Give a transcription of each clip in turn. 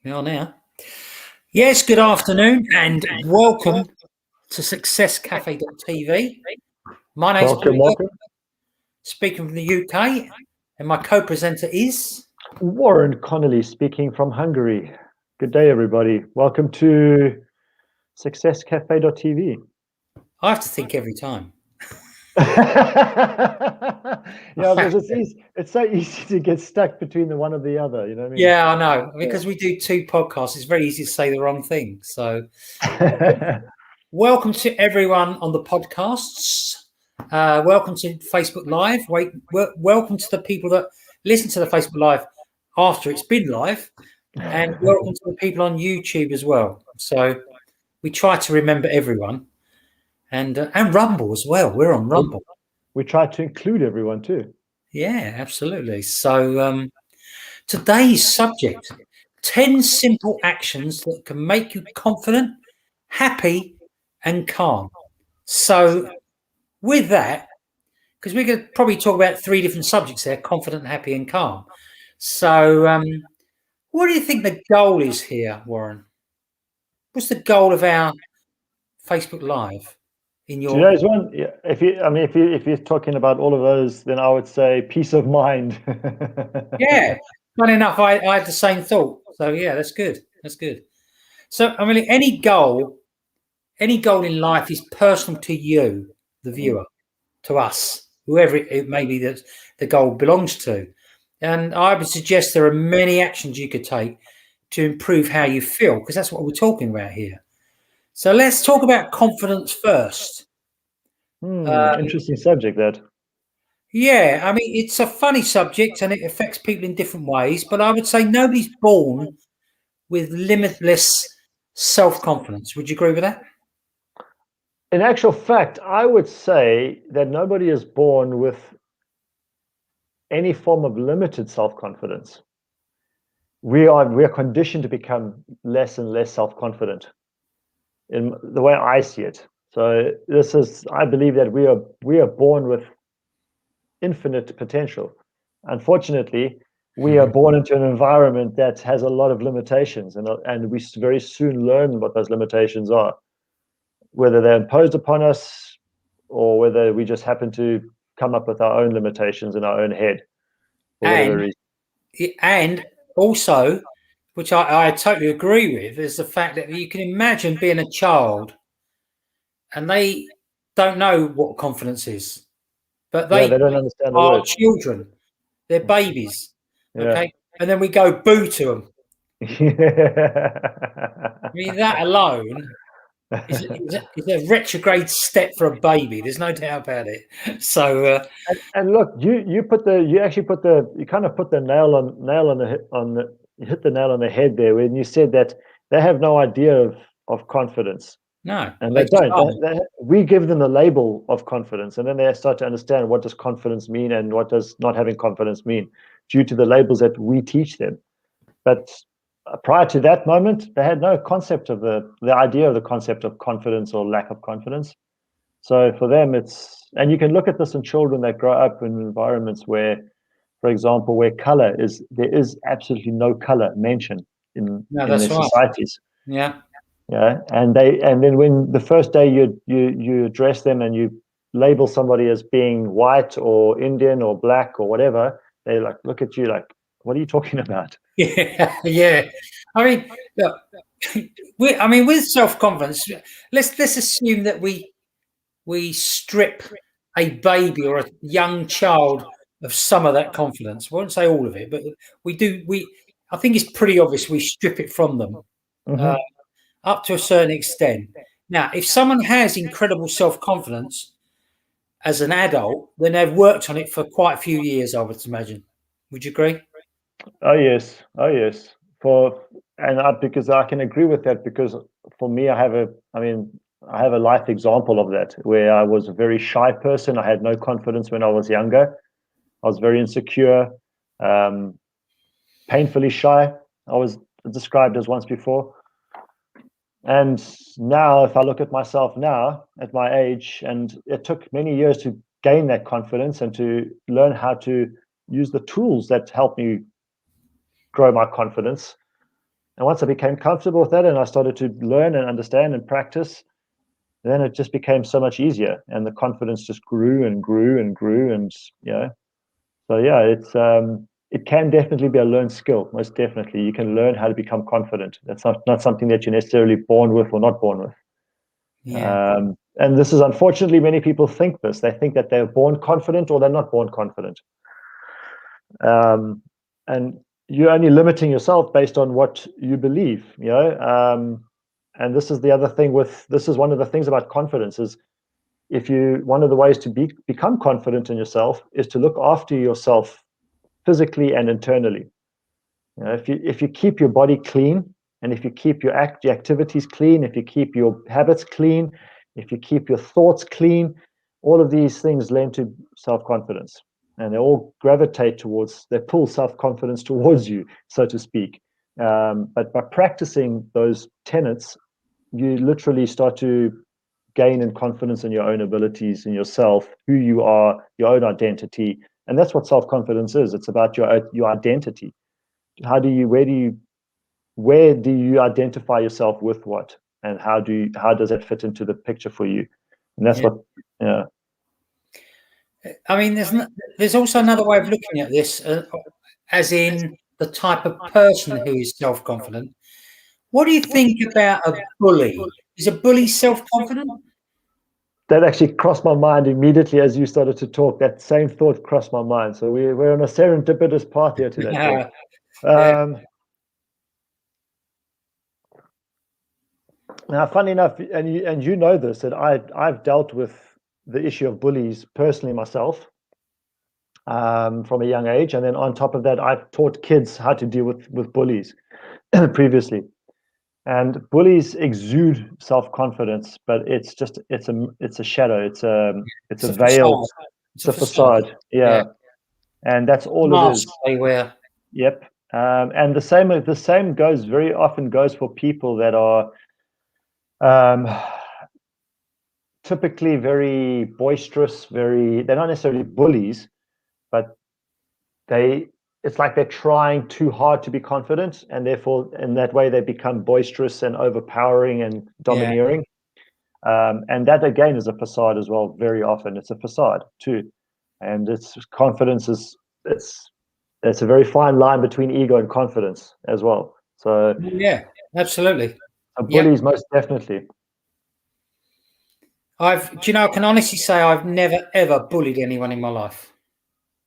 We are now. Yes, good afternoon and welcome to successcafe.tv. My name's Welcome, Peter, welcome. speaking from the UK, and my co-presenter is... Warren Connolly speaking from Hungary. Good day, everybody. Welcome to successcafe.tv. I have to think every time. Yeah, because it's so easy to get stuck between the one or the other, you know what I mean? Yeah, I know. Because we do two podcasts, it's very easy to say the wrong thing. So welcome to everyone on the podcasts. Welcome to Facebook Live. Welcome to the people that listen to the Facebook Live after it's been live. And welcome to the people on YouTube as well. So we try to remember everyone. And Rumble as well. We're on Rumble. We try to include everyone too. Yeah, absolutely. So today's subject, 10 simple actions that can make you confident, happy, and calm. So with that, because we could probably talk about three different subjects there, confident, happy, and calm. So what do you think the goal is here, Warren? What's the goal of our Facebook Live in your... Today's one, yeah, if you're talking about all of those, then I would say peace of mind. Yeah, funny enough, I had the same thought. So yeah, that's good. That's good. So I mean, any goal in life is personal to you, the viewer, to us, whoever it may be that the goal belongs to. And I would suggest there are many actions you could take to improve how you feel, because that's what we're talking about here. So let's talk about confidence first. Interesting subject, that. Yeah, I mean, it's a funny subject and it affects people in different ways, but I would say nobody's born with limitless self-confidence. Would you agree with that? In actual fact, I would say that nobody is born with any form of limited self-confidence. We are conditioned to become less and less self-confident in the way I see it. So I believe that we are born with infinite potential. Unfortunately, we are born into an environment that has a lot of limitations, and we very soon learn what those limitations are, whether they're imposed upon us or whether we just happen to come up with our own limitations in our own head for whatever reason. And also, which I totally agree with, is the fact that you can imagine being a child and they don't know what confidence is, but They they don't understand the are word. children, they're babies, Yeah. okay? And then we go boo to them. I mean, that alone is a retrograde step for a baby. There's no doubt about it. So, and look, you kind of put the nail on you hit the nail on the head there when you said that they have no idea of confidence. no, And they don't. We give them the label of confidence, and then they start to understand what does confidence mean and what does not having confidence mean, due to the labels that we teach them. But prior to that moment, they had no concept of the idea of the concept of confidence or lack of confidence. So for them, and you can look at this in children that grow up in environments where, for example, where there is absolutely no color mentioned in their societies. Yeah. Yeah, and then when the first day you address them and you label somebody as being white or Indian or black or whatever, they like look at you like, what are you talking about? Yeah, yeah. I mean, look, with self-confidence, let's assume that we strip a baby or a young child of some of that confidence. I won't say all of it, but we do. I think it's pretty obvious we strip it from them up to a certain extent. Now, if someone has incredible self-confidence as an adult, then they've worked on it for quite a few years, I would imagine. Would you agree? Oh yes. Because I can agree with that, because for me, I have a life example of that, where I was a very shy person. I had no confidence when I was younger. I was very insecure, painfully shy. I was described as once before. And now, if I look at myself now, at my age, and it took many years to gain that confidence and to learn how to use the tools that help me grow my confidence. And once I became comfortable with that and I started to learn and understand and practice, then it just became so much easier, and the confidence just grew and grew and grew. And so yeah, it can definitely be a learned skill. Most definitely, you can learn how to become confident. That's not something that you're necessarily born with or not born with. Yeah. And this is, unfortunately, many people think this. They think that they're born confident or they're not born confident. And you're only limiting yourself based on what you believe, and this is the other thing this is one of the things about confidence is, one of the ways to become confident in yourself is to look after yourself physically and internally. If you keep your body clean, and if you keep your activities clean, if you keep your habits clean, if you keep your thoughts clean, all of these things lend to self-confidence, and they all they pull self-confidence towards you, so to speak. But by practicing those tenets, you literally start to gain in confidence in your own abilities, in yourself, who you are, your own identity. And that's what self-confidence is. It's about your identity. Where do you identify yourself with what, and how does that fit into the picture for you? And that's Yeah. what, yeah. I mean, there's also another way of looking at this, as in the type of person who is self-confident. What do you think about a bully? Is a bully self-confident? That actually crossed my mind immediately as you started to talk. That same thought crossed my mind. So we're on a serendipitous path here today, Paul. Yeah. Now, funny enough, and you know this, that I've dealt with the issue of bullies personally myself, from a young age, and then on top of that, I've taught kids how to deal with bullies previously. And bullies exude self-confidence, but it's a shadow. It's It's a a veil. facade. It's It's a a facade. facade. Yeah. Yeah, and that's all it Mask is. they wear. Yep. And the same very often goes for people that are um, typically very boisterous. They're not necessarily bullies, but it's like they're trying too hard to be confident, and therefore in that way they become boisterous and overpowering and Yeah. domineering. And that again is a facade as well. Very often it's a facade too, and it's confidence is it's a very fine line between ego and confidence as well. So Yeah, absolutely. Yeah. bullies most definitely. Do you know, I can honestly say I've never ever bullied anyone in my life.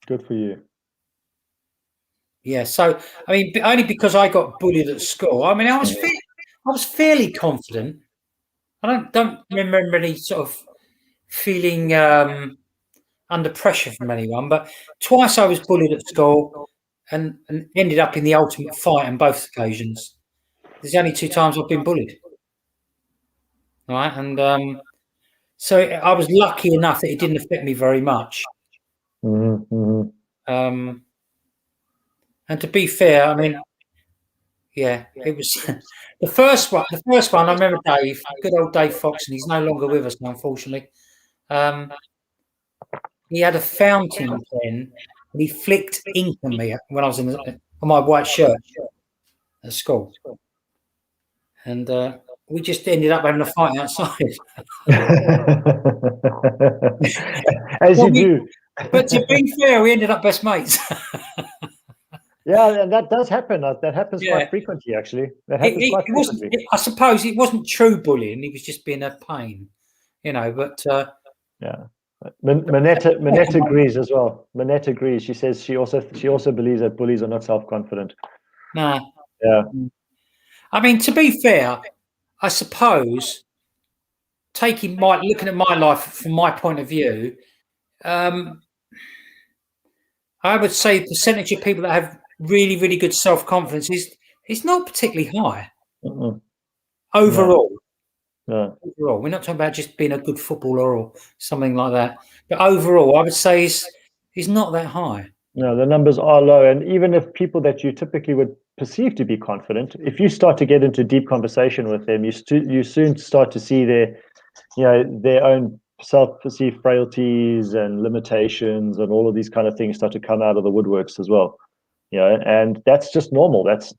Good for you. Yeah. So, I mean, only because I got bullied at school. I mean, I was fairly confident. I don't remember any sort of feeling under pressure from anyone, but twice I was bullied at school and ended up in the ultimate fight on both occasions. There's only two times I've been bullied. Right. And so I was lucky enough that it didn't affect me very much. Mm-hmm. Um, and to be fair, I mean, yeah, it was the first one. The first one, I remember Dave, good old Dave Fox, and he's no longer with us now, unfortunately. Um, he had a fountain pen and he flicked ink on me when I was on my white shirt at school. And we just ended up having a fight outside. As Well, you do. but to be fair, we ended up best mates. Yeah, and that does happen. That happens Yeah. quite frequently, actually. That happens quite It wasn't. frequently. I suppose it wasn't true bullying. He was just being a pain, you know. But Yeah. Manetta agrees as well. Manetta agrees. She says she also believes that bullies are not self-confident. nah. Yeah. I mean, to be fair, I suppose looking at my life from my point of view, um, I would say the percentage of people that have really, really good self confidence is not particularly high Mm-mm. No, overall. no, Overall, we're not talking about just being a good footballer or something like that. But overall, I would say is not that high. no. The numbers are low, and even if people that you typically would perceive to be confident, if you start to get into deep conversation with them, you soon start to see their own self-perceived frailties and limitations, and all of these kind of things start to come out of the woodworks as well. And that's just normal. That's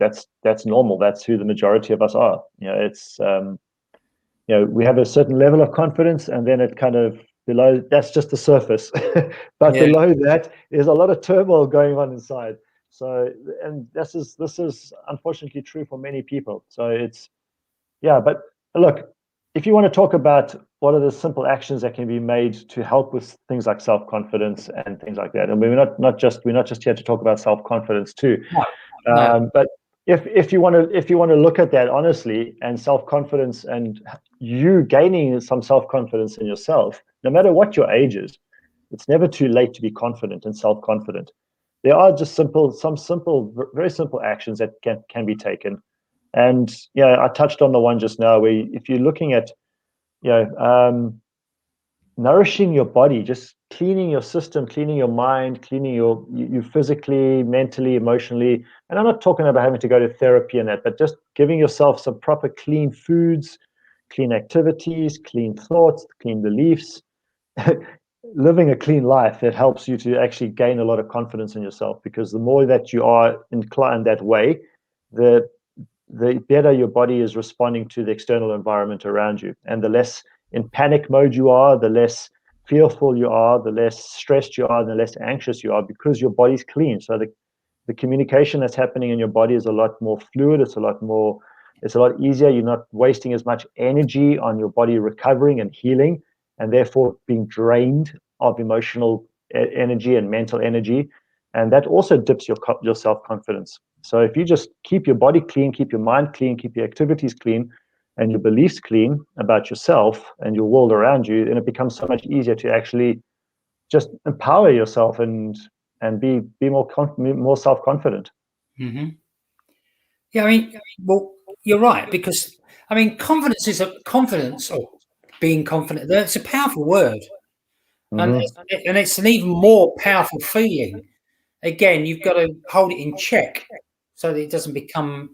normal. That's who the majority of us are. It's we have a certain level of confidence, and then it kind of below. That's just the surface, but Yeah. below that, there's a lot of turmoil going on inside. So, and this is unfortunately true for many people. So it's yeah, but look, if you want to talk about what are the simple actions that can be made to help with things like self-confidence and things like that, and we're not just here to talk about self-confidence too, No. No. but if you want to look at that honestly, and self-confidence, and you gaining some self-confidence in yourself, no matter what your age is, it's never too late to be confident and self-confident. There are just very simple actions that can be taken. And I touched on the one just now, where if you're looking at you know nourishing your body, just cleaning your system, cleaning your mind, cleaning you physically, mentally, emotionally. And I'm not talking about having to go to therapy and that, but just giving yourself some proper clean foods, clean activities, clean thoughts, clean beliefs, living a clean life that helps you to actually gain a lot of confidence in yourself. Because the more that you are inclined that way, the the better your body is responding to the external environment around you. And the less in panic mode you are, the less fearful you are, the less stressed you are, the less anxious you are, because your body's clean. So the communication that's happening in your body is a lot more fluid. It's a lot easier. You're not wasting as much energy on your body recovering and healing, and therefore being drained of emotional energy and mental energy. And that also dips your self-confidence. So if you just keep your body clean, keep your mind clean, keep your activities clean, and your beliefs clean about yourself and your world around you, then it becomes so much easier to actually just empower yourself and be more self-confident. Mm-hmm. Yeah, I mean, well, you're right, because I mean, confidence, or being confident. It's a powerful word, and Mm-hmm. it's an even more powerful feeling. Again, you've got to hold it in check so that it doesn't become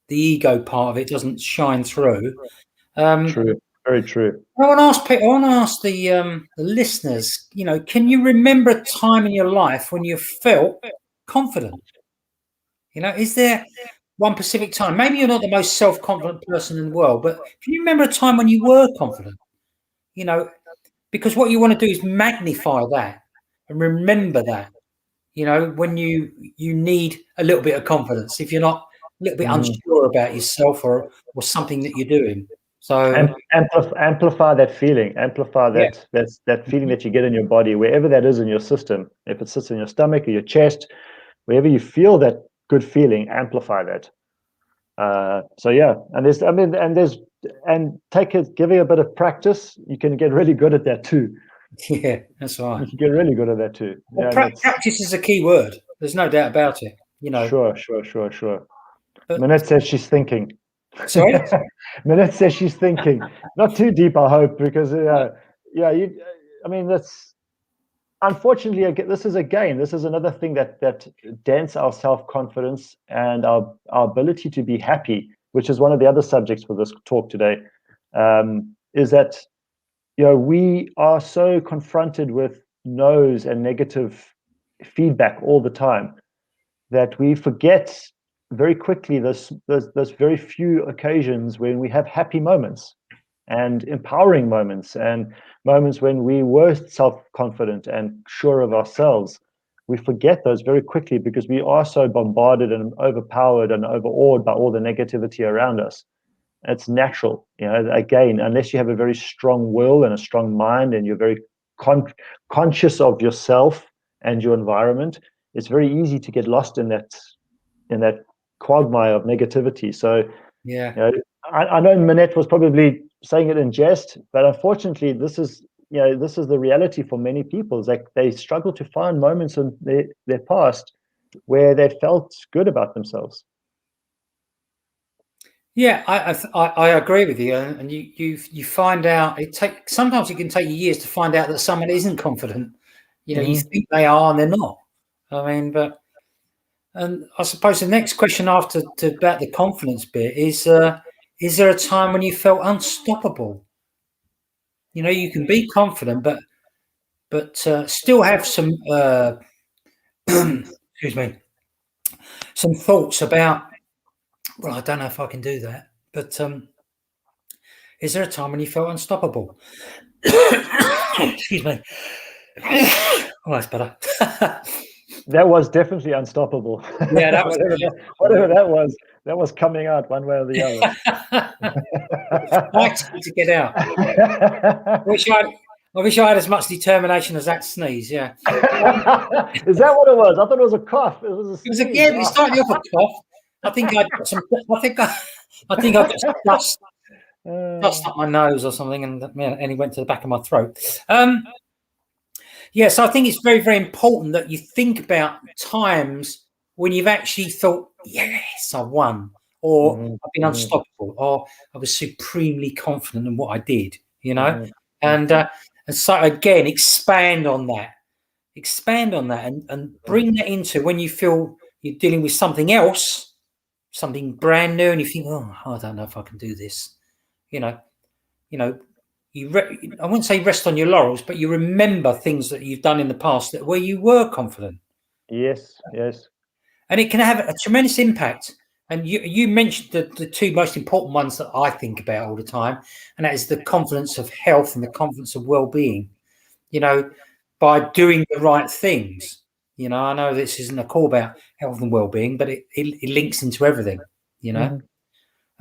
the ego part of it doesn't shine through. True, very true. I want to ask people, I want to ask the listeners. Can you remember a time in your life when you felt confident? Is there one specific time? Maybe you're not the most self-confident person in the world, but can you remember a time when you were confident? You know, because what you want to do is magnify that and remember that. When you need a little bit of confidence, if you're not a little bit Mm. unsure about yourself or something that you're doing. So Amplify that feeling. Amplify yeah, that feeling that you get in your body, wherever that is in your system. If it sits in your stomach or your chest, wherever you feel that good feeling, amplify that. So yeah, and giving a bit of practice, you can get really good at that too. yeah, that's right. You can get really good at that too. Well, Yeah, and that's practice is a key word. There's no doubt about it. sure. But Minette says she's thinking. sorry. Minette says she's thinking. Not too deep, I hope, because yeah, I mean, that's unfortunately this is another thing that dents our self-confidence and our ability to be happy, which is one of the other subjects for this talk today. Is that we are so confronted with no's and negative feedback all the time that we forget very quickly those very few occasions when we have happy moments and empowering moments, and moments when we were self-confident and sure of ourselves. We forget those very quickly because we are so bombarded and overpowered and overawed by all the negativity around us. It's natural, again, unless you have a very strong will and a strong mind, and you're very conscious of yourself and your environment. It's very easy to get lost in that quagmire of negativity. So, Yeah. I know Minette was probably saying it in jest, but unfortunately, this is the reality for many people. Is like they struggle to find moments in their past where they felt good about themselves. Yeah, I agree with you, and you find out sometimes it can take you years to find out that someone isn't confident. You Mm-hmm. think they are and they're not. I mean, and I suppose the next question after about the confidence bit is there a time when you felt unstoppable? You can be confident, but still have some excuse me, some thoughts about, well, I don't know if I can do that, but is there a time when you felt unstoppable? Excuse me. Oh, that's better. That was definitely unstoppable. Yeah, that was whatever that was coming out one way or the other. fighting to get out. I wish I had as much determination as that sneeze. Yeah. Is that what it was? I thought it was a cough. It was a sneeze. Yeah, it started off a cough. I think I got some. I think I got some dust up my nose or something, and he went to the back of my throat. Yeah, so I think it's very, very important that you think about times when you've actually thought, yes, I won, or I've been unstoppable, or I was supremely confident in what I did, and so again, expand on that, and bring that into when you feel you're dealing with something else, something brand new, and you think, oh, I don't know if I can do this, I wouldn't say rest on your laurels, but you remember things that you've done in the past where you were confident. Yes. And it can have a tremendous impact. And you mentioned the two most important ones that I think about all the time, and that is the confidence of health and the confidence of well-being, by doing the right things. I know this isn't a call about health and well-being, but it links into everything,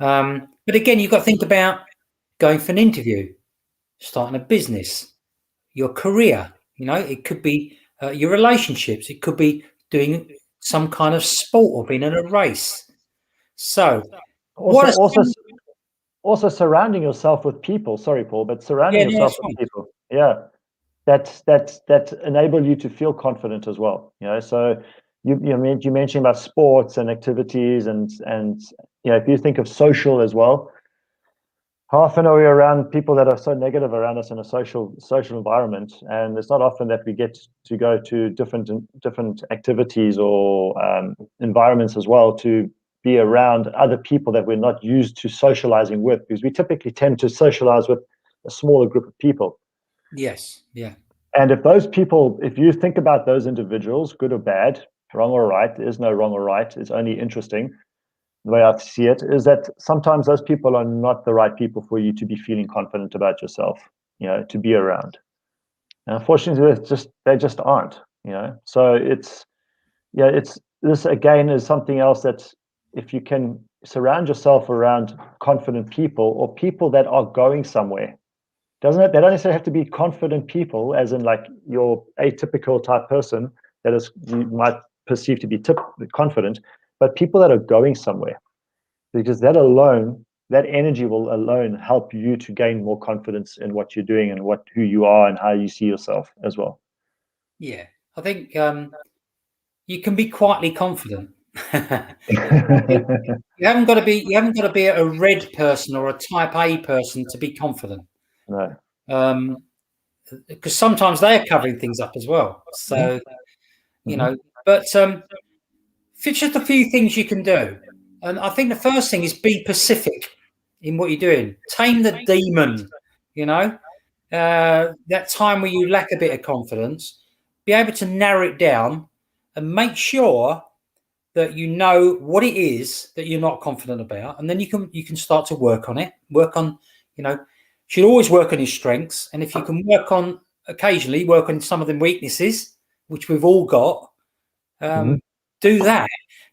But again, you've got to think about going for an interview, starting a business, your career, it could be your relationships, it could be doing some kind of sport or being in a race. So also surrounding yourself with people. Sorry, Paul, but surrounding yourself with people. Yeah. That enable you to feel confident as well. So you mentioned about sports and activities and if you think of social as well, how often are we around people that are so negative around us in a social environment? And it's not often that we get to go to different activities or environments as well to be around other people that we're not used to socializing with, because we typically tend to socialize with a smaller group of people. Yes. Yeah. And if you think about those individuals, good or bad, wrong or right, there is no wrong or right. It's only interesting. The way I see it is that sometimes those people are not the right people for you to be feeling confident about yourself, to be around. And unfortunately, they just aren't, So this again is something else that if you can surround yourself around confident people or people that are going somewhere, they don't necessarily have to be confident people, as in like your atypical type person that you might perceive to be confident, but people that are going somewhere, because that energy will alone help you to gain more confidence in what you're doing and who you are and how you see yourself as well. Yeah, I think you can be quietly confident. You haven't got to be a red person or a type A person to be confident. No. Because sometimes they are covering things up as well. So, but just a few things you can do. And I think the first thing is be specific in what you're doing. Tame the demon, that time where you lack a bit of confidence, be able to narrow it down and make sure that you know what it is that you're not confident about. And then you can start to work on it, should always work on his strengths. And if you can occasionally work on some of the weaknesses, which we've all got, do that.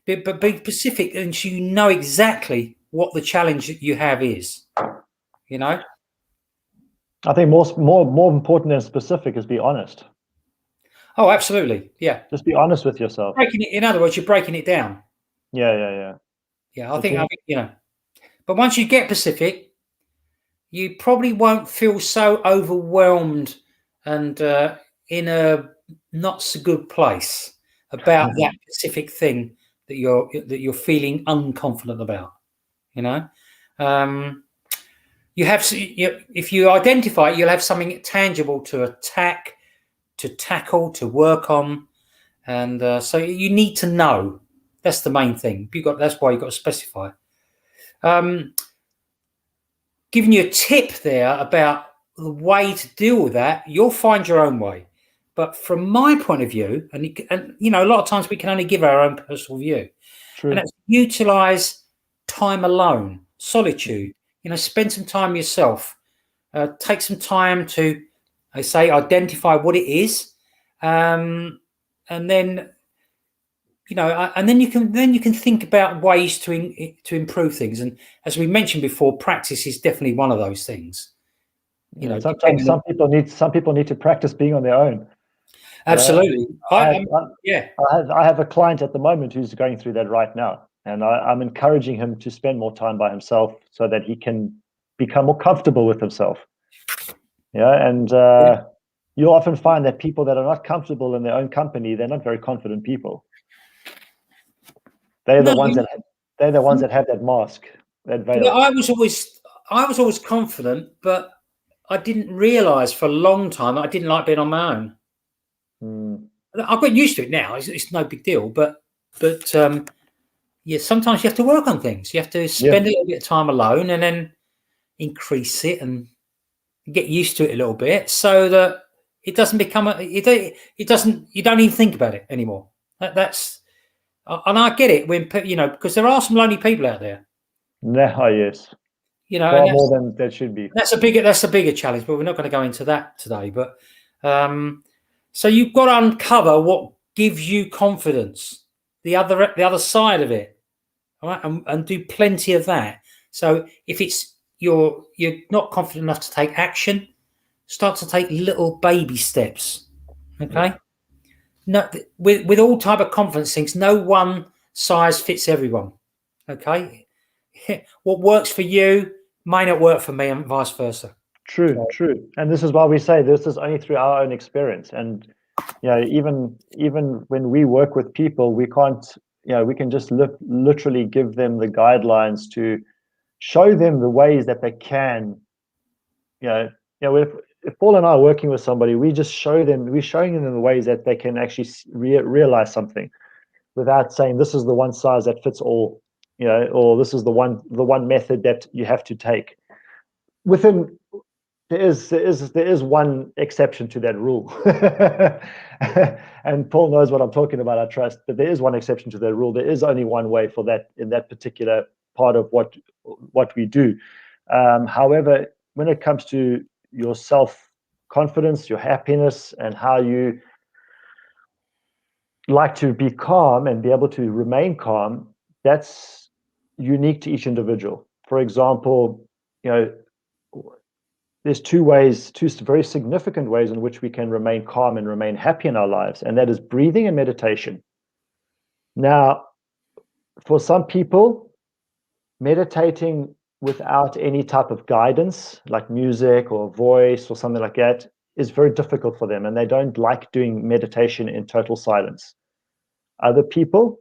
But be specific, and so you know exactly what the challenge that you have is. I think more important than specific is be honest. Oh, absolutely. Yeah. Just be honest with yourself. In other words, you're breaking it down. Yeah. Yeah, I think, but once you get specific, you probably won't feel so overwhelmed and in a not so good place about that specific thing that you're feeling unconfident about. If you identify it, you'll have something tangible to attack, to tackle, to work on, and so you need to know. That's the main thing. That's why you've got to specify. Giving you a tip there about the way to deal with that, you'll find your own way. But from my point of view, and a lot of times we can only give our own personal view. True. And that's utilize time alone, solitude. Spend some time yourself. Take some time to, I say, identify what it is, and then and then you can think about ways to improve things. And as we mentioned before, practice is definitely one of those things. Sometimes some people need to practice being on their own. Absolutely. I have a client at the moment who's going through that right now, and I'm encouraging him to spend more time by himself so that he can become more comfortable with himself. And you'll often find that people that are not comfortable in their own company, they're not very confident people. They're the ones that have that mask, that veil. I was always confident, but I didn't realize for a long time that I didn't like being on my own. I've got used to it now. It's no big deal, but yeah, sometimes you have to work on things. You have to spend a little bit of time alone and then increase it and get used to it a little bit so that it doesn't become you don't even think about it anymore. That's and I get it when because there are some lonely people out there. Yes. Far more than there should be. That's a bigger challenge, but we're not going to go into that today. But so you've got to uncover what gives you confidence, the other side of it, all right, and do plenty of that. So if it's you're not confident enough to take action, start to take little baby steps. Okay. No, with all type of confidence things, no one size fits everyone. Okay. What works for you may not work for me, and vice versa. True. And this is why we say this is only through our own experience. And even when we work with people, we can't. We can just literally give them the guidelines to show them the ways that they can. If Paul and I are working with somebody, we're showing them the ways that they can actually realize something, without saying this is the one size that fits all, or this is the one method that you have to take. There is one exception to that rule, and Paul knows what I'm talking about, I trust. But there is one exception to that rule. There is only one way for that in that particular part of what we do. However, when it comes to your self-confidence, your happiness, and how you like to be calm and be able to remain calm, that's unique to each individual. For example, there's two very significant ways in which we can remain calm and remain happy in our lives, and that is breathing and meditation. Now, for some people, meditating without any type of guidance, like music or voice or something like that, is very difficult for them, and they don't like doing meditation in total silence. Other people,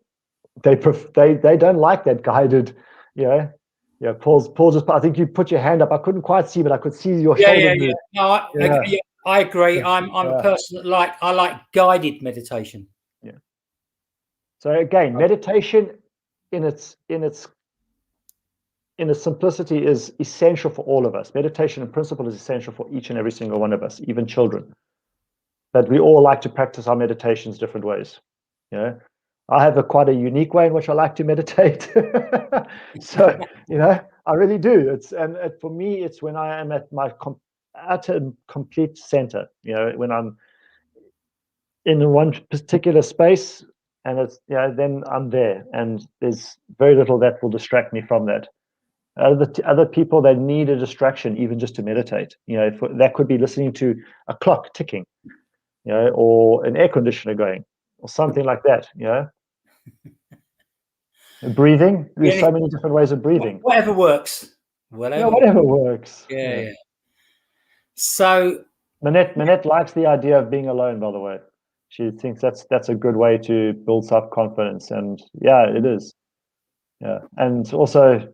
they don't like that guided, Paul just, I think you put your hand up. I couldn't quite see, but I could see your shoulder move. No, I agree. I'm a person that I like guided meditation. Yeah. So again, meditation in its simplicity is essential for all of us. Meditation in principle is essential for each and every single one of us, even children. But we all like to practice our meditations different ways. I have quite a unique way in which I like to meditate. So, I really do. For me, it's when I am at my utter complete center, when I'm in one particular space, and it's, then I'm there, and there's very little that will distract me from that. Other people, they need a distraction even just to meditate. That could be listening to a clock ticking, or an air conditioner going, or something like that. Breathing. There's so many different ways of breathing. Whatever works. Whatever works. Yeah. So Manette likes the idea of being alone, by the way. She thinks that's a good way to build self-confidence, and it is. Yeah. And also,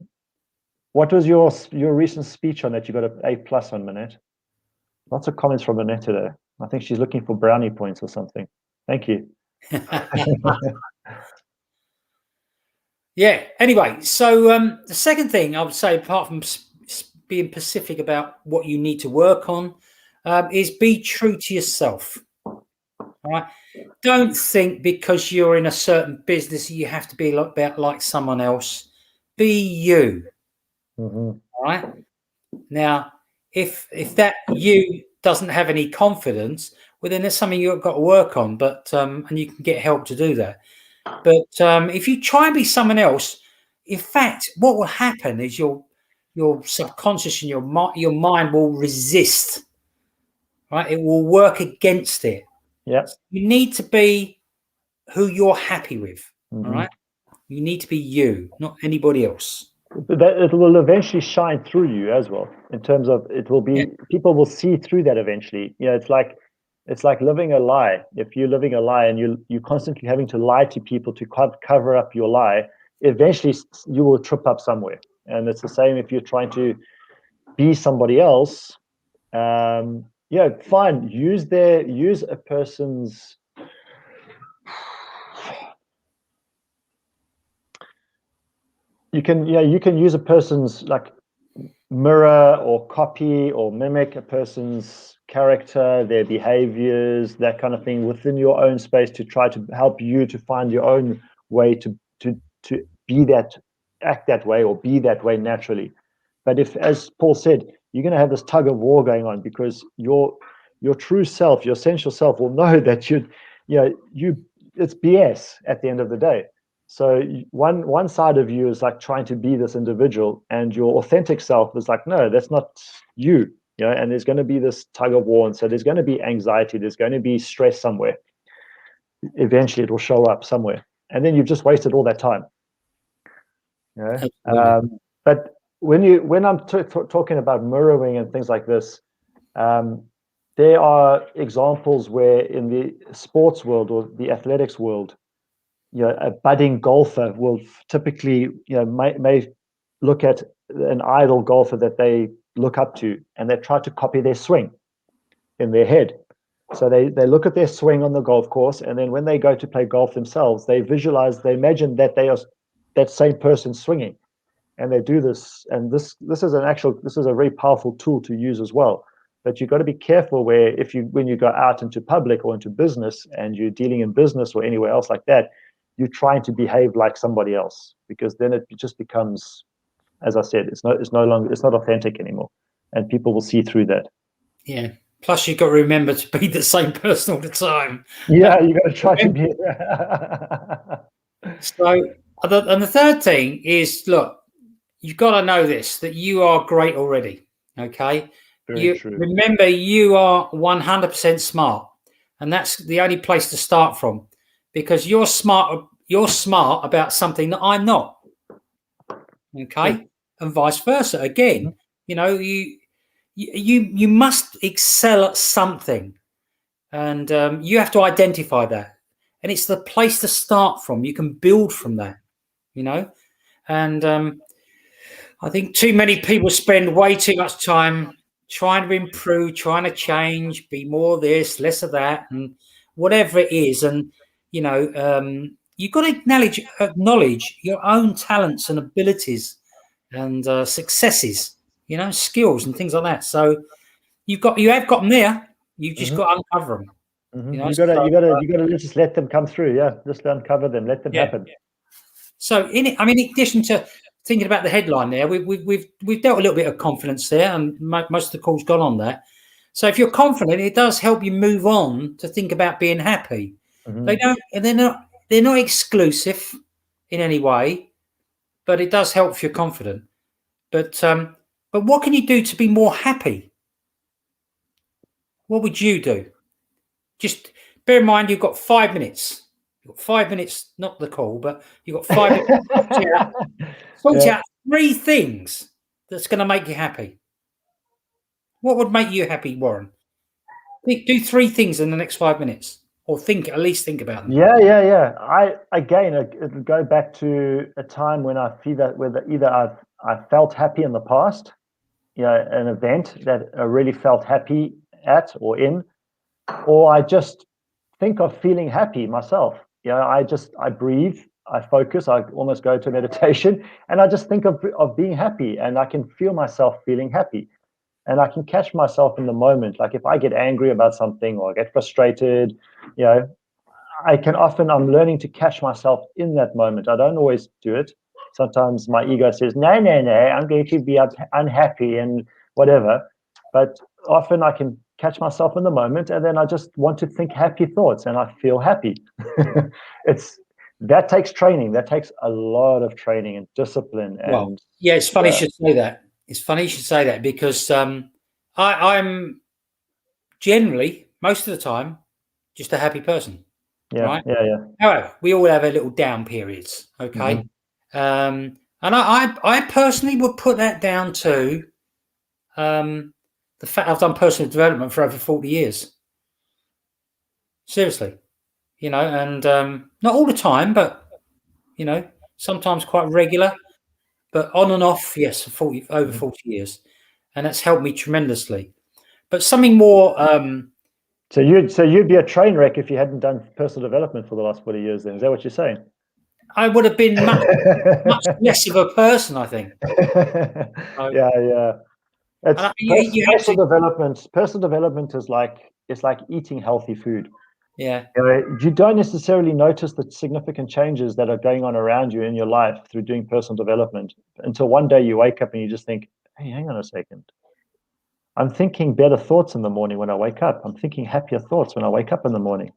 what was your recent speech on that? You got an A+ on, Manette. Lots of comments from Manette today. I think she's looking for brownie points or something. Thank you. Yeah. Anyway, so the second thing I would say, apart from being specific about what you need to work on, is be true to yourself. All right. don't think because you're in a certain business you have to be about like someone else. Be you. Mm-hmm. All right. Now, if that you doesn't have any confidence, well, then there's something you've got to work on. But and you can get help to do that. But if you try and be someone else, in fact, what will happen is your subconscious and your mind will resist. Right, it will work against it. Yeah. You need to be who you're happy with. Mm-hmm. All right, you need to be you, not anybody else. That it will eventually shine through you as well, in terms of it will be, people will see through that eventually. It's like living a lie. If you're living a lie and you constantly having to lie to people to cover up your lie, eventually you will trip up somewhere. And it's the same if you're trying to be somebody else. Fine. Use a person's you can use a person's like mirror or copy or mimic a person's character, their behaviors, that kind of thing within your own space to try to help you to find your own way to be that, act that way, or be that way naturally. But if, as Paul said, you're going to have this tug of war going on because your true self, your essential self, will know that it's BS at the end of the day. So one side of you is like trying to be this individual, and your authentic self is like, no, that's not you. And there's going to be this tug of war, and so there's going to be anxiety, there's going to be stress somewhere. Eventually, it will show up somewhere, and then you've just wasted all that time. But when I'm talking about mirroring and things like this, there are examples where in the sports world or the athletics world, a budding golfer will typically, may look at an idol golfer that they look up to, and they try to copy their swing in their head. So they look at their swing on the golf course, and then when they go to play golf themselves, they imagine that they are that same person swinging, and they do this. And this is a very powerful tool to use as well. But you've got to be careful when you go out into public or into business, and you're dealing in business or anywhere else like that, you're trying to behave like somebody else, because then it just becomes, as I said, it's not authentic anymore, and people will see through that. Yeah. Plus, you've got to remember to be the same person all the time. Yeah, you got to try to be. So, and the third thing is, look, you've got to know this, that you are great already. Okay. Very true. Remember, you are 100% smart, and that's the only place to start from, because you're smart. You're smart about something that I'm not. Okay, and vice versa. Again, you must excel at something, and you have to identify that, and it's the place to start from. You can build from that, and I think too many people spend way too much time trying to improve, trying to change, be more this, less of that, and whatever it is. And you've got to acknowledge your own talents and abilities and successes, skills and things like that. So you have got them there. You've just got to uncover them. Mm-hmm. You gotta just let them come through. Yeah, just uncover them, let them happen. Yeah. So in addition to thinking about the headline there, we've dealt a little bit of confidence there, and most of the call's gone on that. So if you're confident, it does help you move on to think about being happy. Mm-hmm. They're not exclusive in any way, but it does help if you're confident. But what can you do to be more happy? What would you do? Just bear in mind, you've got 5 minutes. You've got 5 minutes, not the call, but you've got 5 minutes. Sort out 3 things that's going to make you happy. What would make you happy, Warren? Do 3 things in the next 5 minutes, or at least think about them. Yeah. It'll go back to a time when I feel that whether either I felt happy in the past, an event that I really felt happy at or in, or I just think of feeling happy myself. I breathe, I focus, I almost go to meditation, and I just think of being happy, and I can feel myself feeling happy, and I can catch myself in the moment. Like if I get angry about something or I get frustrated, I can often, I'm learning to catch myself in that moment. I don't always do it. Sometimes my ego says, no, no, no, I'm going to be unhappy and whatever. But often I can catch myself in the moment, and then I just want to think happy thoughts and I feel happy. It's that takes training. That takes a lot of training and discipline. Well, And yeah, it's funny you should say that. It's funny you should say that because I'm generally, most of the time, just a happy person, yeah, right? yeah, yeah. However, we all have our little down periods, okay? And I personally would put that down to the fact I've done personal development for over 40 years. Seriously, and not all the time, but sometimes quite regular, but on and off, yes, for over 40 years, and that's helped me tremendously. But something more, So you'd be a train wreck if you hadn't done personal development for the last 40 years. Then is that what you're saying? I would have been much less of a person, I think. Yeah, yeah. It's You have personal to, development. Personal development is like it's like eating healthy food. yeah, You don't necessarily notice the significant changes that are going on around you in your life through doing personal development until one day you wake up and you just think, hey, hang on a second. I'm thinking better thoughts in the morning when I wake up. I'm thinking happier thoughts when I wake up in the morning.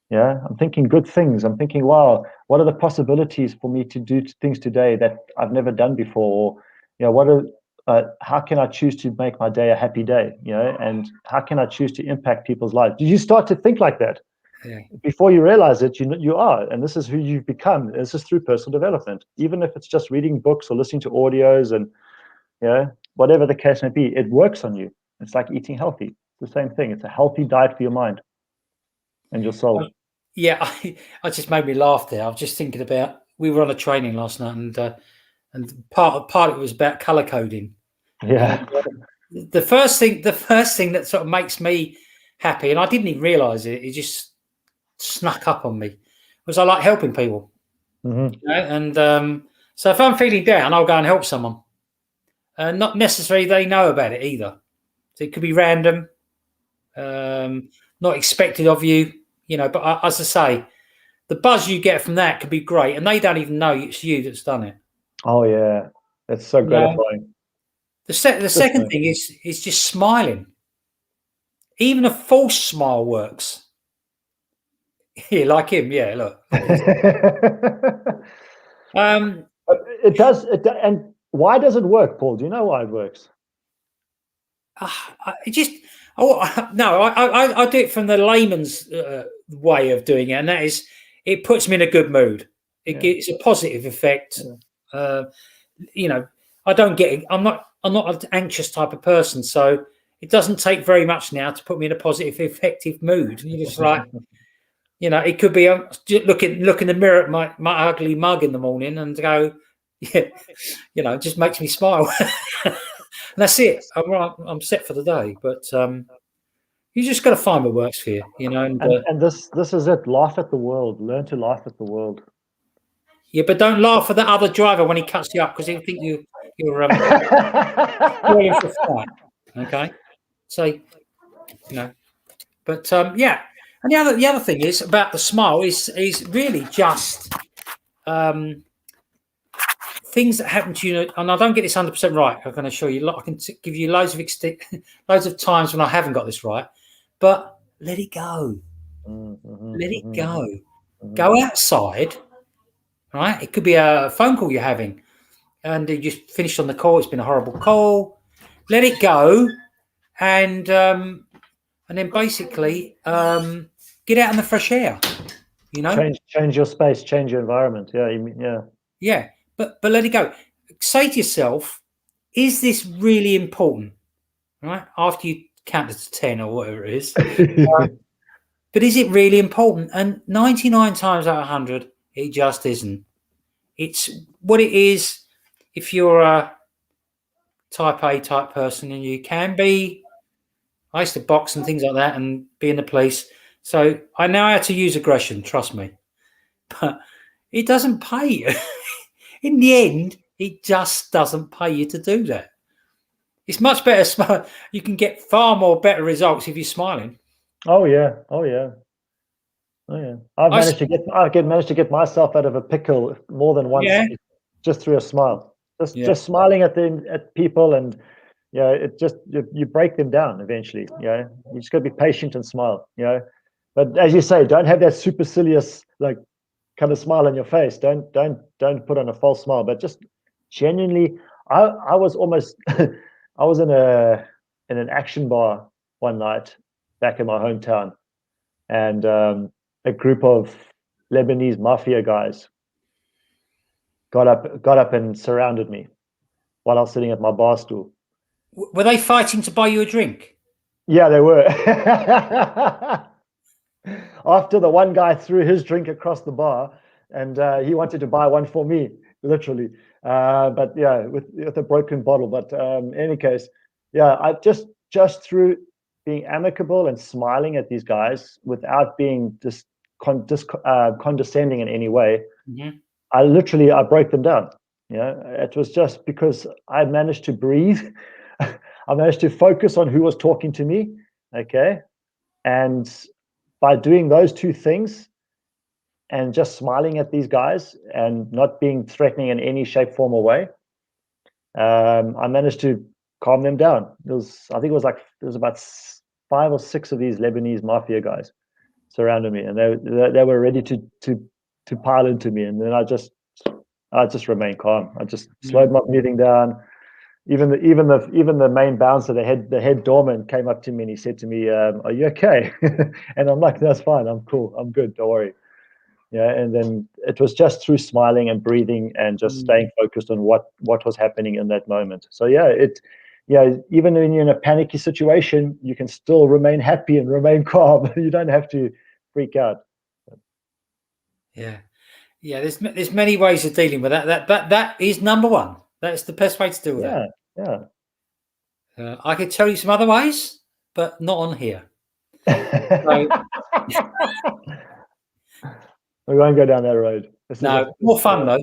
Yeah, I'm thinking good things. I'm thinking, wow, what are the possibilities for me to do things today that I've never done before? Or, how can I choose to make my day a happy day? And how can I choose to impact people's lives? Do you start to think like that? yeah. Before you realize it, you are, and this is who you've become. This is through personal development. Even if it's just reading books or listening to audios and whatever the case may be, it works on you. It's like eating healthy. It's the same thing. It's a healthy diet for your mind and your soul. Yeah, I just made me laugh there. I was just thinking about we were on a training last night, and part of it was about color coding. Yeah. And the first thing that sort of makes me happy, and I didn't even realize it, it just snuck up on me, was I like helping people. And so if I'm feeling down, I'll go and help someone. Not necessarily they know about it either. So it could be random, not expected of you, But as I say, the buzz you get from that could be great, and they don't even know it's you that's done it. Oh yeah, it's so gratifying. The second thing is just smiling. Even a false smile works. Yeah, like him. Yeah, look. It does. And why does it work, Paul? Do you know why it works? I do it from the layman's way of doing it, and that is, it puts me in a good mood. It's a positive effect. Yeah. I don't get. I'm not an anxious type of person, so it doesn't take very much now to put me in a positive, effective mood. You're just like, it could be look in the mirror at my ugly mug in the morning and go, yeah, it just makes me smile. And that's it. I'm set for the day. But you just got to find what works for you, And this is it. Laugh at the world. Learn to laugh at the world. Yeah, but don't laugh at the other driver when he cuts you up, because he'll think you're in for a fight. Okay, so but yeah. And the other thing is about the smile is really just things that happen to you. And I don't get this 100% right. I'm going to show you. I can give you loads of times when I haven't got this right, but let it go. Let it go. Go outside. Right? It could be a phone call you're having, and you just finished on the call. It's been a horrible call. Let it go, and then basically get out in the fresh air. Change your space, change your environment. Yeah. But let it go. Say to yourself, is this really important? Right? After you count to 10 or whatever it is. But is it really important? And 99 times out of 100, it just isn't. It's what it is. If you're a type A type person, and you can be, I used to box and things like that and be in the police. So I know how to use aggression, trust me. But it doesn't pay you. In the end, it just doesn't pay you to do that. It's much better. You can get far more better results if you're smiling. Oh yeah. Oh yeah, I've I s- managed to get myself out of a pickle more than once, yeah, just through a smile. yeah. Just smiling at people, and it just you break them down eventually. You just got to be patient and smile. But as you say, don't have that supercilious like kind of smile on your face. Don't put on a false smile, but just genuinely. I was almost I was in an action bar one night back in my hometown, and a group of Lebanese mafia guys got up and surrounded me while I was sitting at my bar stool. Were they fighting to buy you a drink? Yeah, they were. After the one guy threw his drink across the bar, and he wanted to buy one for me, literally. But yeah, with a broken bottle. But in any case, yeah, I just through being amicable and smiling at these guys without being condescending in any way, Mm-hmm. I broke them down. It was just because I managed to breathe. I managed to focus on who was talking to me. Okay. And by doing those two things and just smiling at these guys and not being threatening in any shape, form, or way, I managed to calm them down. I think it was about 5 or 6 of these Lebanese mafia guys surrounded me, and they were ready to pile into me, and then I just remained calm. I just slowed my breathing down. Even the main bouncer, the head doorman, came up to me and he said to me, "Are you okay?" And I'm like, "That's fine. I'm cool. I'm good. Don't worry." Yeah. And then it was just through smiling and breathing and just staying focused on what was happening in that moment. So even when you're in a panicky situation, you can still remain happy and remain calm. You don't have to freak out. Yeah, yeah. There's many ways of dealing with that. That is number one. That's the best way to deal with that. Yeah, yeah. I could tell you some other ways, but not on here. So, We won't go down that road. no, more fun though.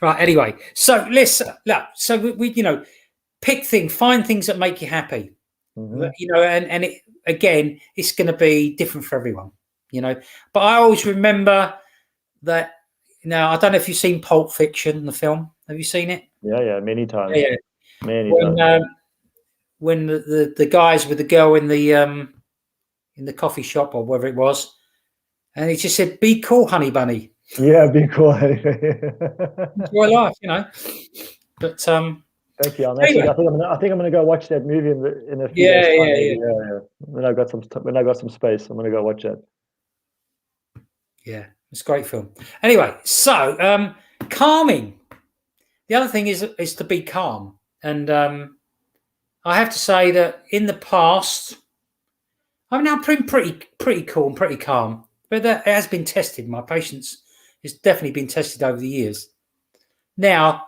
Right. Anyway, so let's look. So we pick things, find things that make you happy. Mhm. And again, it's going to be different for everyone. But I always remember that. Now I don't know if you've seen Pulp Fiction, the film. Have you seen it? Yeah, many times. Yeah. Many When times. when the guys with the girl in the coffee shop or wherever it was, and he just said, "Be cool, honey bunny. Yeah, be cool. Enjoy life," But Thank you. anyway, I think I'm gonna go watch that movie in a few days' yeah, time. yeah, Maybe. yeah, Yeah. When I got some space, I'm gonna go watch that. yeah. It's a great film. Anyway, so calming. The other thing is to be calm, and I have to say that in the past, I mean, I've been pretty cool and pretty calm, but that it has been tested. My patience has definitely been tested over the years. Now,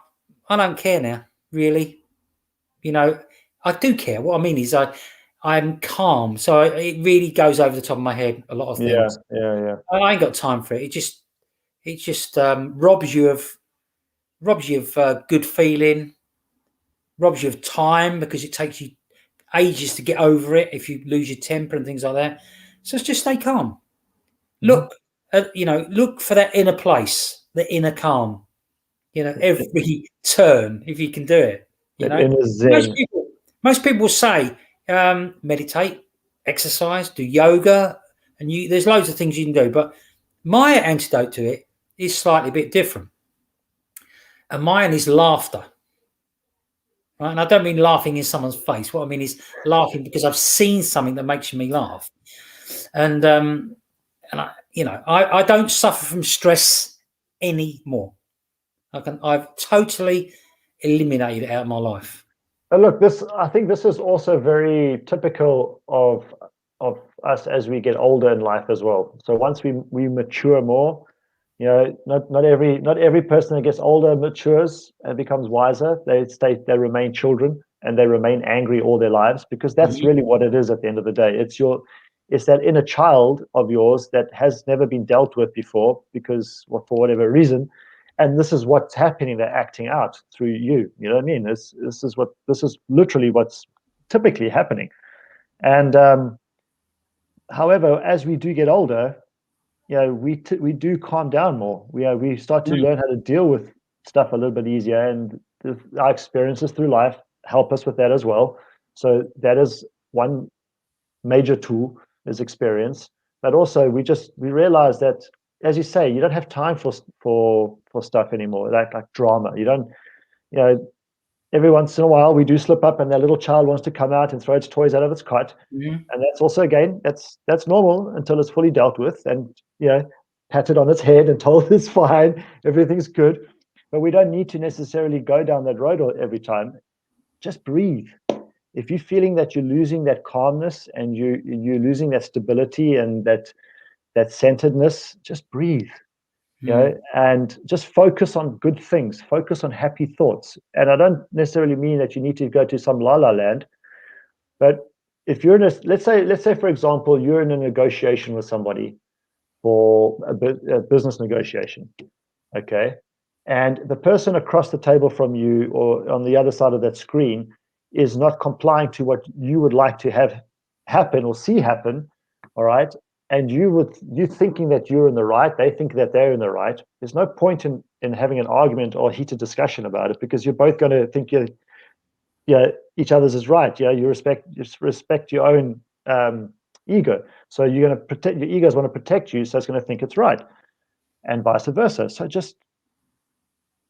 I don't care now, really. I do care. What I mean is, I'm calm, so it really goes over the top of my head. A lot of Yeah, things. yeah. I ain't got time for it. It just robs you of good feeling, robs you of time because it takes you ages to get over it if you lose your temper and things like that. So just stay calm. Mhm. Look for that inner place, the inner calm. Every turn, if you can do it. That inner Most zen. people, most people will say meditate, exercise, do yoga, and there's loads of things you can do. But my antidote to it is slightly a bit different, and mine is laughter. Right? And I don't mean laughing in someone's face. What I mean is laughing because I've seen something that makes me laugh, and I don't suffer from stress anymore. I've totally eliminated it out of my life. Look, I think this is also very typical of us as we get older in life as well. So once we mature more, not every person that gets older matures and becomes wiser. They remain children and they remain angry all their lives because that's Mhm. really what it is at the end of the day. It's that inner child of yours that has never been dealt with before because, well, for whatever reason, and this is what's happening. They're acting out through you. You know what I mean? This is literally what's typically happening. And however, as we do get older, we do calm down more. We start to learn how to deal with stuff a little bit easier, and our experiences through life help us with that as well. So that is one major tool, is experience. But also we realize that, as you say, you don't have time for stuff anymore, like drama. You don't, every once in a while we do slip up and that little child wants to come out and throw its toys out of its cot. And that's also, again, that's normal until it's fully dealt with and patted on its head and told it's fine, everything's good. But we don't need to necessarily go down that road every time. Just breathe. If you're feeling that you're losing that calmness and you're losing that stability and that centeredness, just breathe. And just focus on good things, focus on happy thoughts. And I don't necessarily mean that you need to go to some la-la land, but if you're in let's say, for example, you're in a negotiation with somebody for a business negotiation, okay? And the person across the table from you or on the other side of that screen is not complying to what you would like to have happen or see happen, all right? And you thinking that you're in the right, they think that they're in the right. There's no point in having an argument or heated discussion about it, because you're both going to think each other's is right. You respect your own ego. So you're going to protect your egos, want to protect you, so it's going to think it's right, and vice versa. So just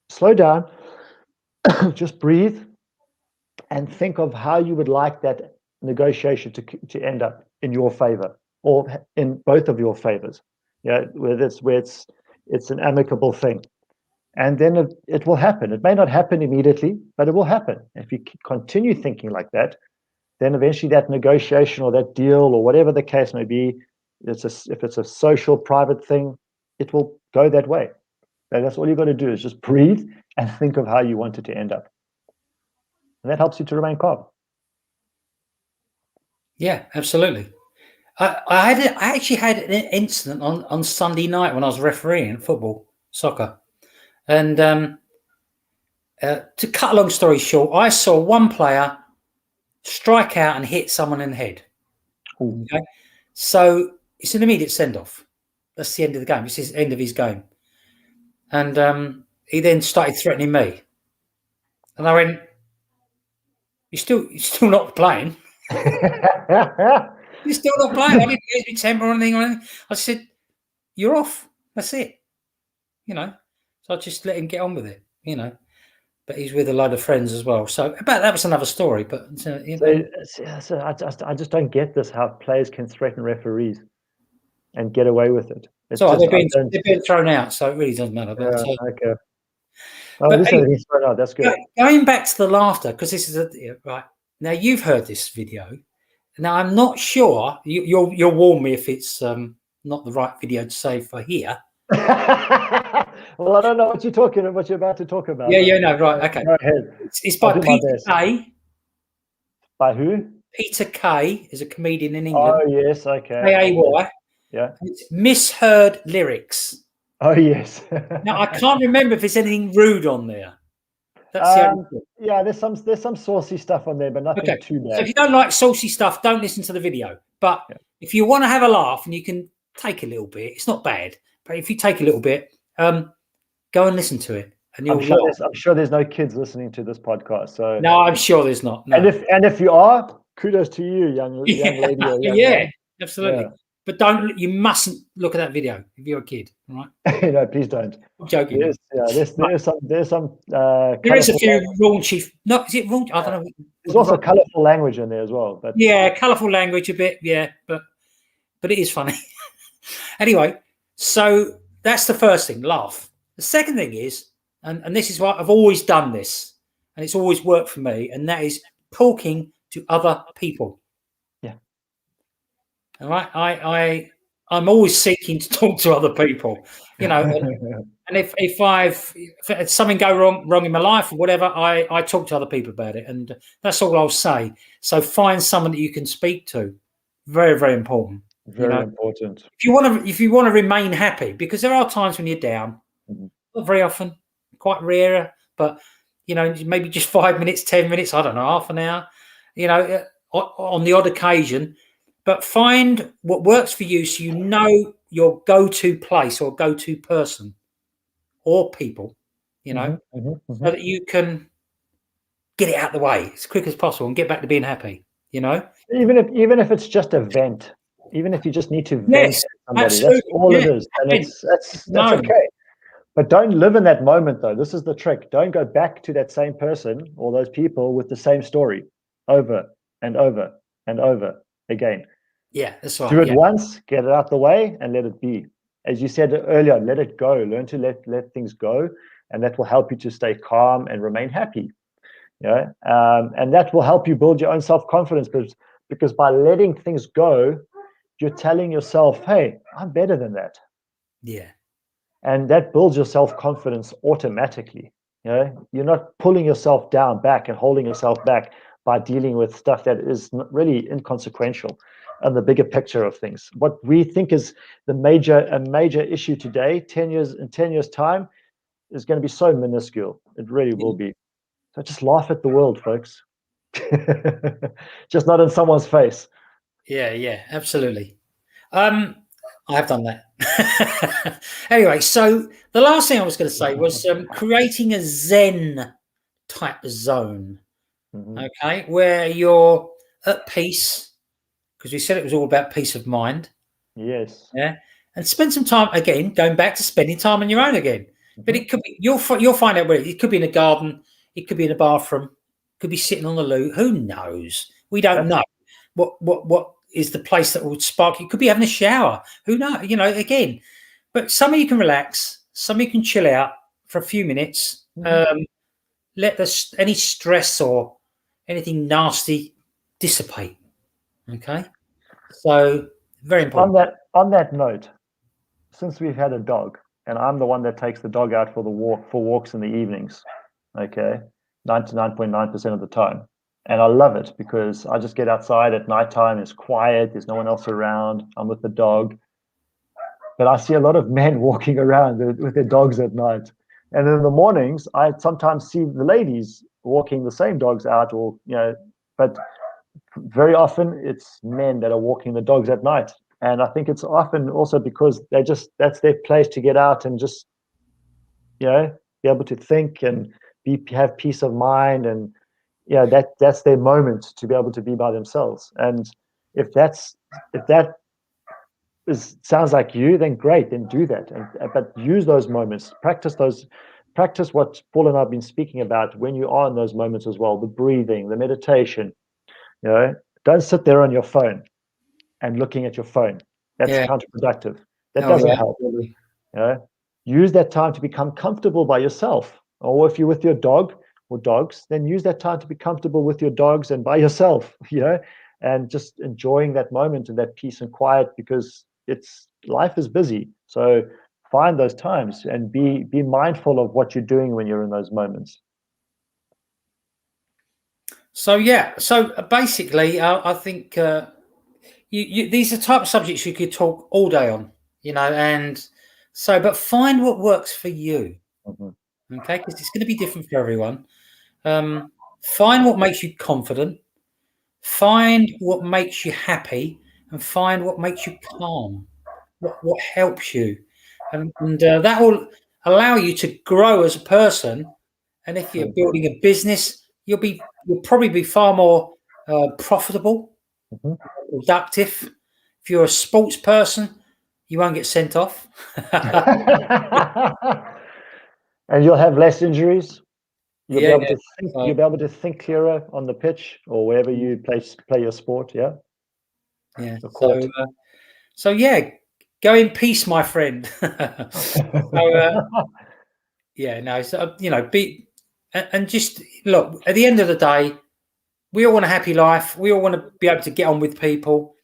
slow down, just breathe, and think of how you would like that negotiation to end up in your favor, or in both of your favors. Where it's an amicable thing. And then it will happen. It may not happen immediately, but it will happen. If you continue thinking like that, then eventually that negotiation or that deal or whatever the case may be, if it's a social, private thing, it will go that way. And that's all you've got to do, is just breathe and think of how you want it to end up. And that helps you to remain calm. Yeah, absolutely. I actually had an incident on Sunday night when I was refereeing football, soccer. And to cut a long story short, I saw one player strike out and hit someone in the head. Ooh. Okay, so it's an immediate send-off. That's the end of the game. It's the end of his game. And he then started threatening me. And I went, you're still not playing. You're still not playing. I didn't use my temper or anything. I said, you're off. That's it. So I just let him get on with it, But he's with a load of friends as well. So that was another story. But So I just don't get this, how players can threaten referees and get away with it. They're being thrown out, so it really doesn't matter. But, okay. Oh, this anyway, is thrown out. That's good. Going back to the laughter, because this is right now. You've heard this video. Now I'm not sure. You'll warn me if it's not the right video to say for here. Well, I don't know what you're about to talk about. Yeah, no, right, okay. Go ahead. It's by Peter Kay. By who? Peter Kay is a comedian in England. Oh yes, okay. K-A-Y. Yeah. It's misheard lyrics. Oh yes. Now I can't remember if there's anything rude on there. That's the only thing. Yeah, there's some saucy stuff on there, but nothing too bad. So if you don't like saucy stuff, don't listen to the video. But if you want to have a laugh and you can take a little bit, it's not bad. But if you take a little bit, go and listen to it. And I'm sure there's no kids listening to this podcast. So no, I'm sure there's not. No. And if you are, kudos to you, young lady. Yeah, absolutely. Yeah. But you mustn't look at that video if you're a kid, right? No, please don't. I'm joking. There's some. There is a few raunchy. No, is it raunchy? I don't know. There's also colourful language in there as well. But yeah, colourful language a bit. Yeah, but it is funny. Anyway, so that's the first thing. Laugh. The second thing is, and this is why I've always done this, and it's always worked for me, and that is talking to other people. Yeah. All right. I'm always seeking to talk to other people, and if something go wrong in my life or whatever, I talk to other people about it, and that's all I'll say. So find someone that you can speak to. Very, very important. Very important. If you want to remain happy, because there are times when you're down, not very often, quite rare, but maybe just 5 minutes, 10 minutes, I don't know, half an hour, on the odd occasion. but find what works for you, so you know your go-to place or go-to person or people, Mm-hmm, so that you can get it out of the way as quick as possible and get back to being happy. Even if it's just a vent, even if you just need to vent Yes, to somebody, that's absolutely. all it Yeah, is, and and that's no, okay. But don't live in that moment, though. This is the trick. Don't go back to that same person or those people with the same story over and over and over again. yeah, that's Do right. it Yeah, once, get it out the way, and let it be. As you said earlier, let it go. Learn to let things go, and that will help you to stay calm and remain happy. And that will help you build your own self-confidence, because by letting things go, you're telling yourself, hey, I'm better than that. yeah, And that builds your self-confidence automatically. You're not pulling yourself down back and holding yourself back by dealing with stuff that is really inconsequential and the bigger picture of things. What we think is a major issue today, 10 years in 10 years time, is going to be so minuscule. It really will be. So just laugh at the world, folks. Just not in someone's face. yeah, absolutely. I have done that. Anyway, so the last thing I was going to say was creating a Zen type zone, Mhm. okay, where you're at peace, because we said it was all about peace of mind. Yes. Yeah, and spend some time again, going back to spending time on your own again. But Mhm. it could be you'll find out where it could be in a garden, it could be in a bathroom, it could be sitting on the loo. Who knows? We don't That's know what is the place that would spark. It could be having a shower. Who knows? Again. But some of you can relax, some of you can chill out for a few minutes. mhm. Let any stress or anything nasty dissipate. Okay, so very On important. that note, since we've had a dog, and I'm the one that takes the dog out for walks in the evenings, okay, 99.9% of the time. And I love it because I just get outside at nighttime, it's quiet, there's no one else around, I'm with the dog. But I see a lot of men walking around with their dogs at night. And in the mornings, I sometimes see the ladies walking the same dogs out, but very often it's men that are walking the dogs at night. And I think it's often also because that's their place to get out and just, be able to think and have peace of mind. And that's their moment to be able to be by themselves. And if that sounds like you, then great, then do that. But use those moments, practice what Paul and I've been speaking about when you are in those moments as well, the breathing, the meditation. Don't sit there on your phone and looking at your phone. That's Yeah. counterproductive. That Oh doesn't yeah. help. Absolutely. Use that time to become comfortable by yourself. Or if you're with your dog or dogs, then use that time to be comfortable with your dogs and by yourself, and just enjoying that moment and that peace and quiet, because life is busy. So find those times and be mindful of what you're doing when you're in those moments. So yeah. So basically, I think these are type of subjects you could talk all day on. And so, but find what works for you. Mhm. Okay, because it's going to be different for everyone. Find what makes you confident. Find what makes you happy, and find what makes you calm. What helps you, and that will allow you to grow as a person. And if you're Mhm. building a business, you'll probably be far more profitable, Mhm. productive. If you're a sports person, you won't get sent off. And you'll have less injuries. You'll be Yeah. able to think. So, You'll be able to think clearer on the pitch or wherever you play your sport. Yeah, yeah. the court. So yeah, go in peace, my friend. So yeah, no. So be and just look. At the end of the day, we all want a happy life. We all want to be able to get on with people.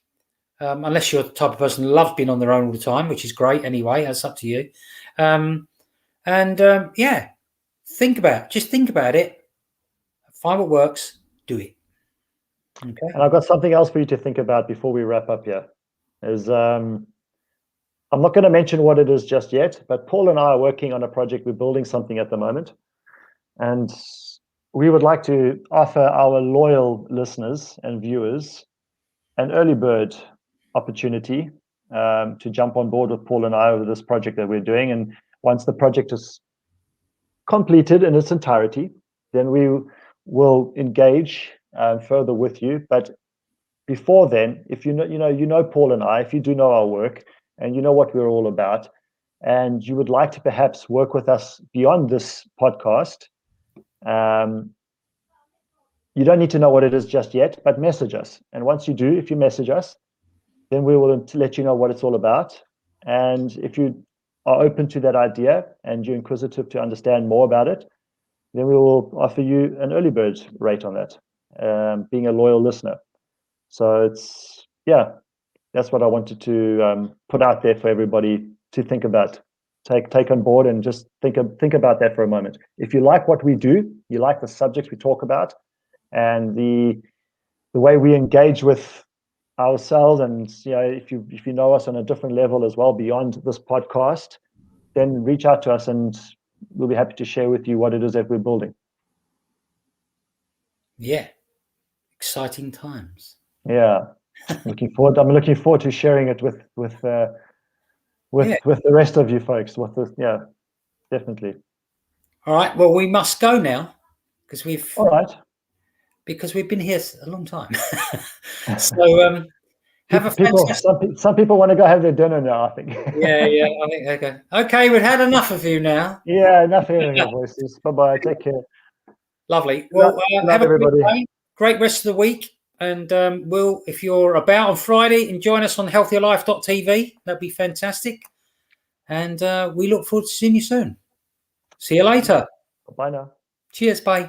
Unless you're the type of person who loves being on their own all the time, which is great anyway. That's up to you. Um, yeah, just think about it. Find what works. Do it. Okay. And I've got something else for you to think about before we wrap up here. Is I'm not going to mention what it is just yet, but Paul and I are working on a project. We're building something at the moment, and we would like to offer our loyal listeners and viewers an early bird opportunity to jump on board with Paul and I over this project that we're doing. And once the project is completed in its entirety, then we will engage further with you. But before then, if you know Paul and I, if you do know our work and you know what we're all about, and you would like to perhaps work with us beyond this podcast, you don't need to know what it is just yet, but message us. And once you do, if you message us, then we will let you know what it's all about. And if you are open to that idea and you're inquisitive to understand more about it, then we will offer you an early bird rate on that, being a loyal listener. So that's what I wanted to put out there for everybody to think about, take on board, and just think about that for a moment. If you like what we do, you like the subjects we talk about, and the way we engage with ourselves, and if you know us on a different level as well beyond this podcast, then reach out to us and we'll be happy to share with you what it is that we're building. Yeah, exciting times. Yeah, I'm looking forward to sharing it with the rest of you folks. Definitely. All right. Well, we must go now because all right. Because we've been here a long time. So have a fantastic... Some people want to go have their dinner now, I think. Yeah, I think okay. Okay, we've had enough of you now. Yeah, enough hearing your voices. Bye-bye. Take care. Lovely. Well, have a everybody. Great day. Great rest of the week. And if you're about on Friday, and join us on healthierlife.tv. That'd be fantastic. And we look forward to seeing you soon. See you later. Bye now. Cheers. Bye.